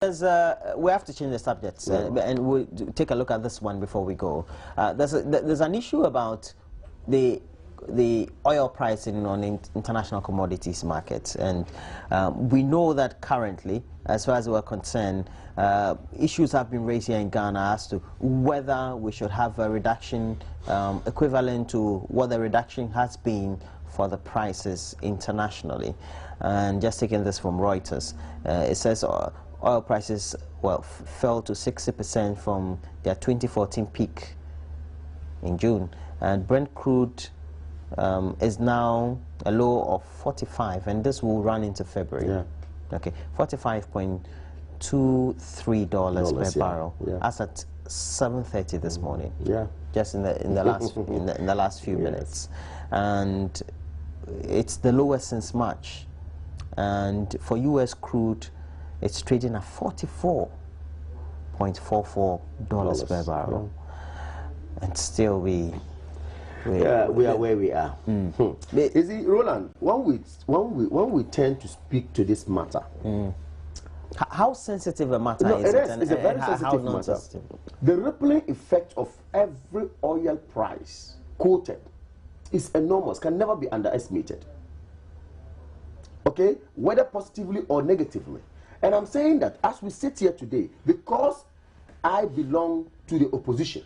We have to change the subject, and we'll take a look at this one before we go. There's an issue about the oil pricing on international commodities markets, and we know that currently, as far as we're concerned, issues have been raised here in Ghana as to whether we should have a reduction equivalent to what the reduction has been for the prices internationally. And just taking this from Reuters, it says oil prices fell to 60% from their 2014 peak in June, and Brent crude is now a low of 45, and this will run into February. Yeah. Okay, $45.23 per barrel. Yeah. As at 7:30 this morning. Yeah. Just in the last in the last few minutes, and it's the lowest since March. And for U.S. crude, it's trading at $44.44 per barrel, and still we are where we are. You see, Roland, when we tend to speak to this matter, how sensitive a matter is it? It's a very sensitive matter. The rippling effect of every oil price quoted is enormous, can never be underestimated. Okay, whether positively or negatively. And I'm saying that as we sit here today, because I belong to the opposition,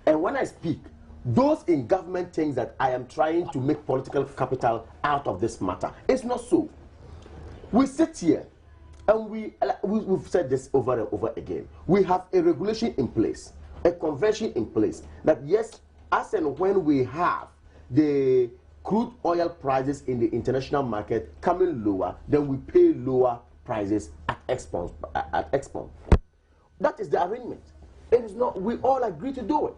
and when I speak, those in government think that I am trying to make political capital out of this matter. It's not so. We sit here, and we've said this over and over again. We have a regulation in place, a convention in place, that yes, as and when we have the crude oil prices in the international market coming lower, then we pay lower prices at export. That is the arrangement. It is not, we all agree to do it.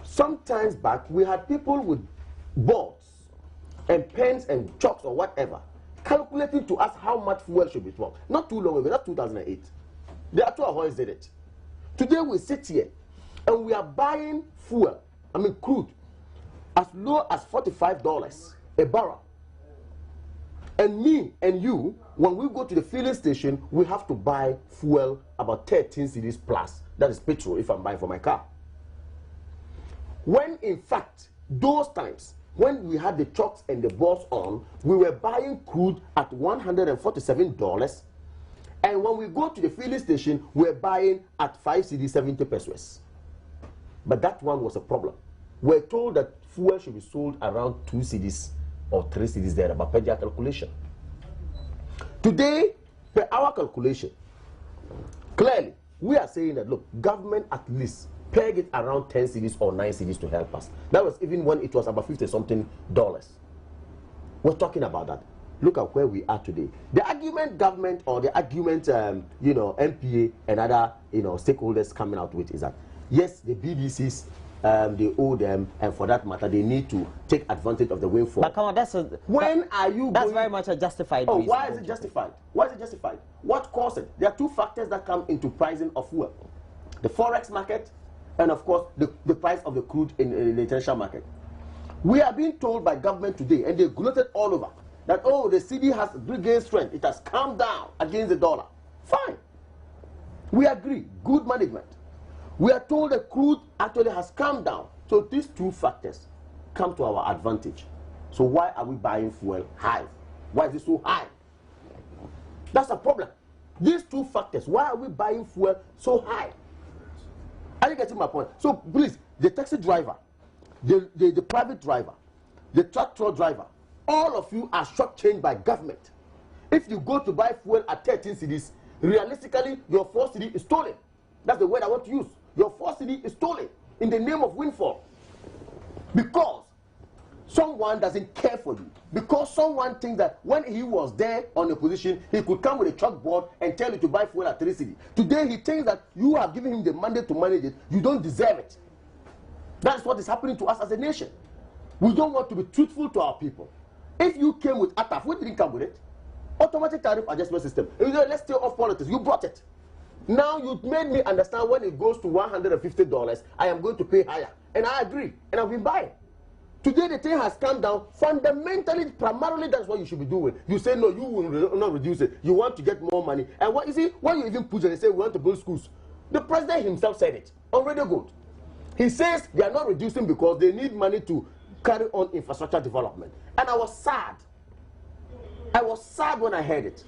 Sometimes back, we had people with boards and pens and chalks or whatever, calculating to us how much fuel should be bought. Not too long ago, that's 2008. The actual Ahoy's did it. Today we sit here and we are buying fuel, crude, as low as $45 a barrel. And me and you, when we go to the filling station, we have to buy fuel about 13 cedis plus. That is petrol if I'm buying for my car. When in fact, those times, when we had the trucks and the boards on, we were buying crude at $147. And when we go to the filling station, we're buying at 5 cedis 70 pesos. But that one was a problem. We're told that fuel should be sold around 2 cedis or 3 cedis there, about per their calculation. Today, per our calculation, clearly, we are saying that, look, government at least peg it around 10 cedis or 9 cedis to help us. That was even when it was about $50-something. We're talking about that. Look at where we are today. The argument government or the argument, MPA and other, stakeholders coming out with is that, yes, the BDCs, they owe them, and for that matter, they need to take advantage of the windfall. But come on, that's very much a justified reason. Why is it justified? Why is it justified? What caused it? There are two factors that come into pricing of fuel: the forex market, and of course, the price of the crude in the international market. We are being told by government today, and they gloated all over, that, oh, the CD has regained strength. It has come down against the dollar. Fine. We agree. Good management. We are told that crude actually has come down. So these two factors come to our advantage. So why are we buying fuel high? Why is it so high? That's a problem. These two factors, why are we buying fuel so high? Are you getting my point? So please, the taxi driver, the private driver, the tractor driver, all of you are shortchanged by government. If you go to buy fuel at 13 cedis, realistically, your 4 cedi is stolen. That's the word I want to use. Your 4 cedi is stolen in the name of windfall. Because someone doesn't care for you. Because someone thinks that when he was there on the position, he could come with a chalkboard and tell you to buy fuel at 3 cedi. Today he thinks that you have given him the mandate to manage it. You don't deserve it. That's what is happening to us as a nation. We don't want to be truthful to our people. If you came with ATAF, we didn't come with it. Automatic tariff adjustment system. Let's stay off politics. You brought it. Now you made me understand when it goes to $150, I am going to pay higher. And I agree. And I've been buying. Today the thing has come down. Fundamentally, primarily, that's what you should be doing. You say no, you will not reduce it. You want to get more money. And what you see, when you even push it and say we want to build schools, the president himself said it on Radio Gold. He says they are not reducing because they need money to carry on infrastructure development. And I was sad. I was sad when I heard it.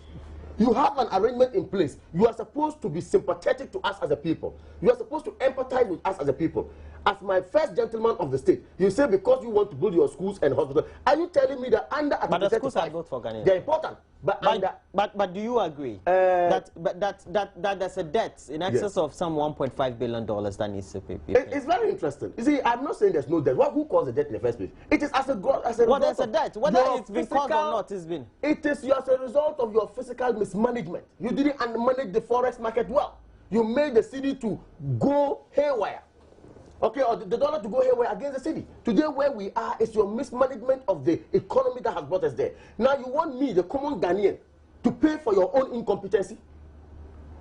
You have an arrangement in place. You are supposed to be sympathetic to us as a people. You are supposed to empathize with us as a people. As my first gentleman of the state, you say because you want to build your schools and hospitals, are you telling me that under But the schools are built for Ghanaians. They're important. But do you agree that there's a debt in excess of some $1.5 billion that needs to be paid? It's very interesting. You see, I'm not saying there's no debt. Who caused the debt in the first place? It is as a well, there's a debt. Whether it's been caused or not, it's been. It is as a result of your physical mismanagement. You didn't manage the forex market well. You made the city to go haywire. Okay, or the dollar to go haywire against the city. Today where we are is your mismanagement of the economy that has brought us there. Now you want me, the common Ghanaian, to pay for your own incompetency?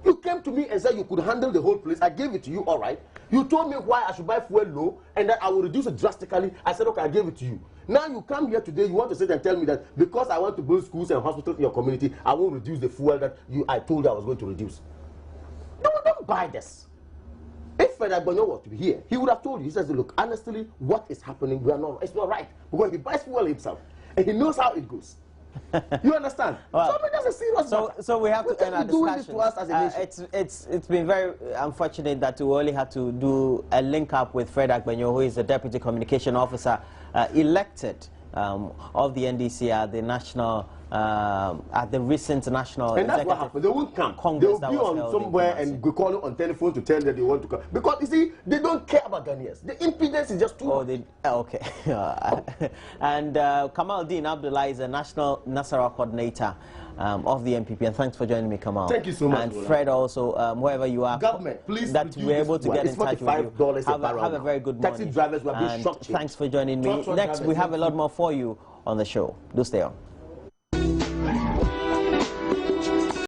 You came to me and said you could handle the whole place. I gave it to you, all right. You told me why I should buy fuel low and that I will reduce it drastically. I said, okay, I gave it to you. Now you come here today, you want to sit and tell me that because I want to build schools and hospitals in your community, I won't reduce the fuel that I told you I was going to reduce. Don't buy this. If Fred Agbonyo was to be here, he would have told you. He says, look, honestly, what is happening, it's not right. Because he buys fuel himself, and he knows how it goes. You understand? Well, so that's a serious matter. So we have to end our discussion. This to us as a nation? It's been very unfortunate that we only had to do a link up with Fred Agbonyo, who is the Deputy Communication Officer elected of the NDC at the national at the recent national and that's what happened. They won't come. Congress they'll be on somewhere and go calling on telephone to tell them they want to come. Because you see, they don't care about Ghanaians. The impedance is just too much. Okay. And Kamaldeen Abdullah is a national Nasarawa coordinator of the NPP. And thanks for joining me, Kamal. Thank you so much. And Fred also, wherever you are, government, please, that we're able to get in touch with you. Have a very good morning. Taxi drivers were being shocked. Thanks for joining me. Next, we have a lot more for you on the show. Do stay on.